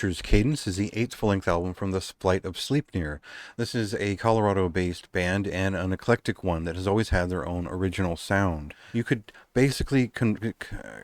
features Cadence is the eighth full-length album from the Flight of Sleipnir. This is a Colorado-based band and an eclectic one that has always had their own original sound. You could basically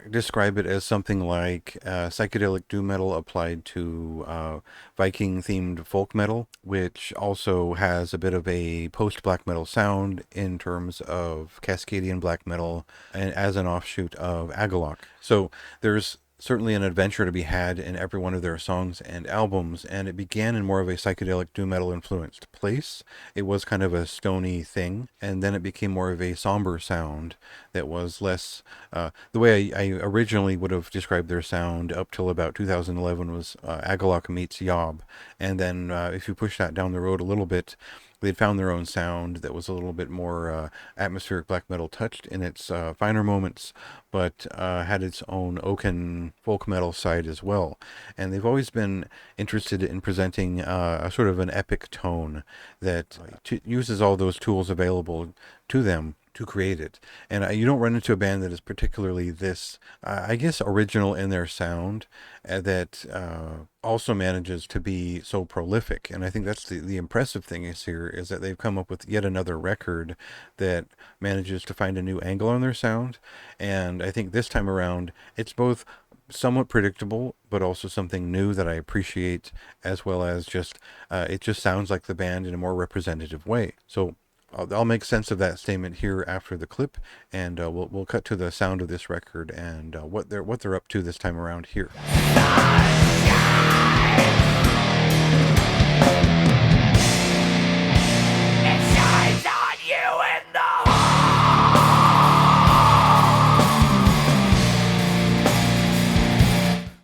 describe it as something like psychedelic doom metal applied to Viking-themed folk metal, which also has a bit of a post-black metal sound in terms of Cascadian black metal and as an offshoot of Agalloch. So there's certainly an adventure to be had in every one of their songs and albums, and it began in more of a psychedelic doom metal influenced place. It was kind of a stony thing, and then it became more of a somber sound that was less the way I originally would have described their sound up till about 2011 was Agalloch meets Yob, and then if you push that down the road a little bit, they'd found their own sound that was a little bit more atmospheric black metal touched in its finer moments, but had its own oaken folk metal side as well. And they've always been interested in presenting a sort of an epic tone that uses all those tools available to them to create it. And you don't run into a band that is particularly this, I guess, original in their sound that also manages to be so prolific. And I think that's the impressive thing is here is that they've come up with yet another record that manages to find a new angle on their sound. And I think this time around, it's both somewhat predictable, but also something new that I appreciate, as well as just it just sounds like the band in a more representative way. So I'll make sense of that statement here after the clip, and we'll cut to the sound of this record and what they're up to this time around here.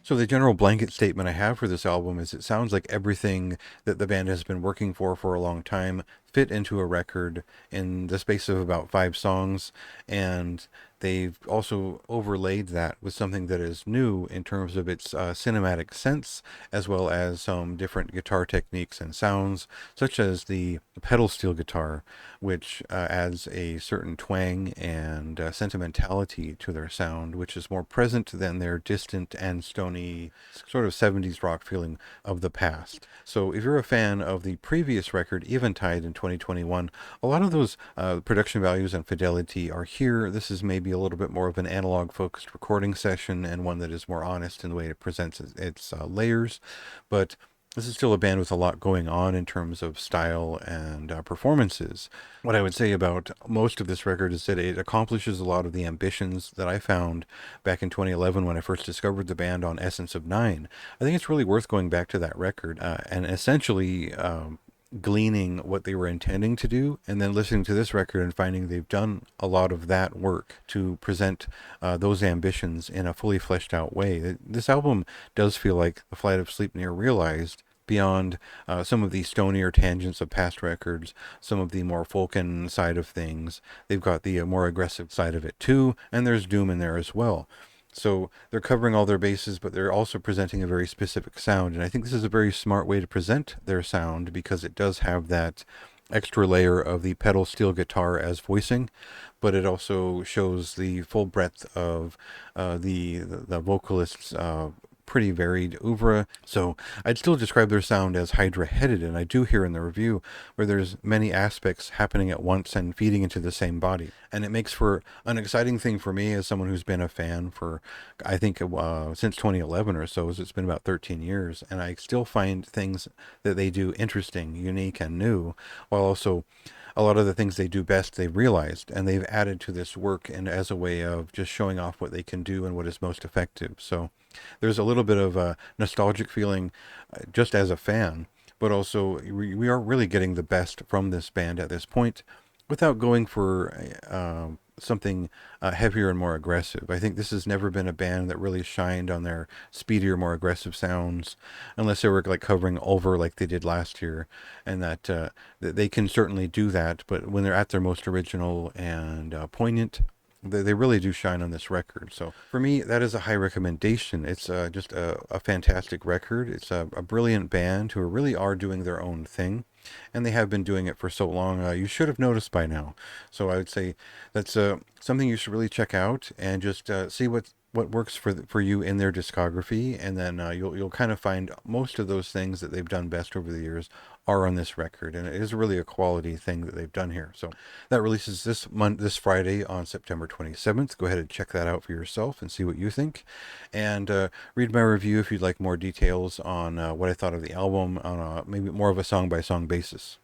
So the general blanket statement I have for this album is it sounds like everything that the band has been working for a long time fit into a record in the space of about 5 songs, and they've also overlaid that with something that is new in terms of its cinematic sense, as well as some different guitar techniques and sounds, such as the pedal steel guitar, which adds a certain twang and sentimentality to their sound, which is more present than their distant and stony sort of 70s rock feeling of the past. So if you're a fan of the previous record, Eventide in 2021, a lot of those production values and fidelity are here. This is maybe a little bit more of an analog focused recording session and one that is more honest in the way it presents its layers, but this is still a band with a lot going on in terms of style and performances. What I would say about most of this record is that it accomplishes a lot of the ambitions that I found back in 2011 when I first discovered the band on Essence of Nine. I think it's really worth going back to that record and essentially gleaning what they were intending to do, and then listening to this record and finding they've done a lot of that work to present those ambitions in a fully fleshed out way. This album does feel like the Flight of Sleipnir realized beyond some of the stonier tangents of past records, some of the more folken side of things. They've got the more aggressive side of it too, and there's doom in there as well. So they're covering all their bases, but they're also presenting a very specific sound. And I think this is a very smart way to present their sound because it does have that extra layer of the pedal steel guitar as voicing, but it also shows the full breadth of the vocalist's pretty varied oeuvre. So I'd still describe their sound as Hydra-headed, and I do here in the review, where there's many aspects happening at once and feeding into the same body. And it makes for an exciting thing for me as someone who's been a fan for, I think, since 2011 or so, as it's been about 13 years, and I still find things that they do interesting, unique, and new, while also a lot of the things they do best they've realized, and they've added to this work and as a way of just showing off what they can do and what is most effective. So there's a little bit of a nostalgic feeling just as a fan, but also we are really getting the best from this band at this point without going for something heavier and more aggressive. I think this has never been a band that really shined on their speedier, more aggressive sounds, unless they were like covering over like they did last year, and that they can certainly do that. But when they're at their most original and poignant, they really do shine on this record. So for me, that is a high recommendation. It's just a fantastic record. It's a brilliant band who really are doing their own thing, and they have been doing it for so long. You should have noticed by now. So I would say that's something you should really check out and just see what what works for you in their discography, and then you'll kind of find most of those things that they've done best over the years are on this record, and it is really a quality thing that they've done here. So that releases this Friday on September 27th. Go ahead and check that out for yourself and see what you think, and read my review if you'd like more details on what I thought of the album on maybe more of a song by song basis.